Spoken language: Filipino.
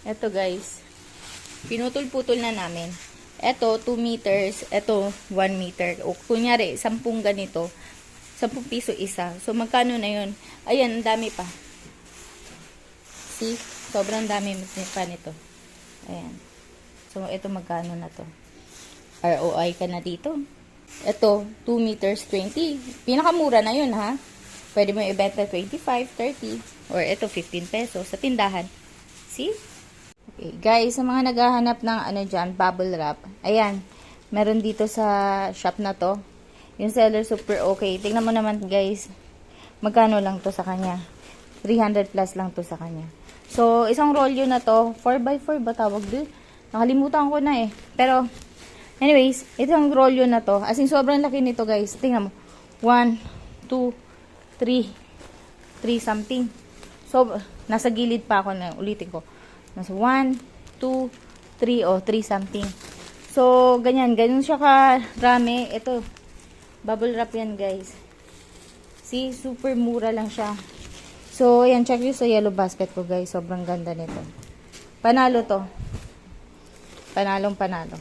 Eto guys. Pinutol-putol na namin. Eto, 2 meters. Eto, 1 meter. O, kunyari, 10 ganito. 10 piso isa. So, magkano na yun? Ayan, ang dami pa. See? Sobrang dami pa nito. Ayan. So, ito magkano na to? ROI ka na dito. Ito, 2 meters 20. Pinakamura na yun, ha? Pwede mo ibenta 25, 30. Or ito, 15 pesos sa tindahan. See? Okay, guys, sa mga naghahanap ng ano dyan, bubble wrap. Ayan. Meron dito sa shop na to. Yung seller super okay. Tingnan mo naman, guys. Magkano lang to sa kanya? 300 plus lang to sa kanya. So, isang rolyo na to. 4x4 ba tawag doon? Nakalimutan ko na eh. Pero, anyways, itong rolyo na to, as in sobrang laki nito guys. Tingnan mo. 1, 2, 3. 3 something. So, nasa gilid pa ako na ulitin ko. Nasa 1, 2, 3 o 3 something. So, ganyan. Ganyan siya karami. Ito, bubble wrap yan guys. See, super mura lang siya. So, ayan, check nyo sa yellow basket ko guys. Sobrang ganda nito. Panalo to. Panalong panalo.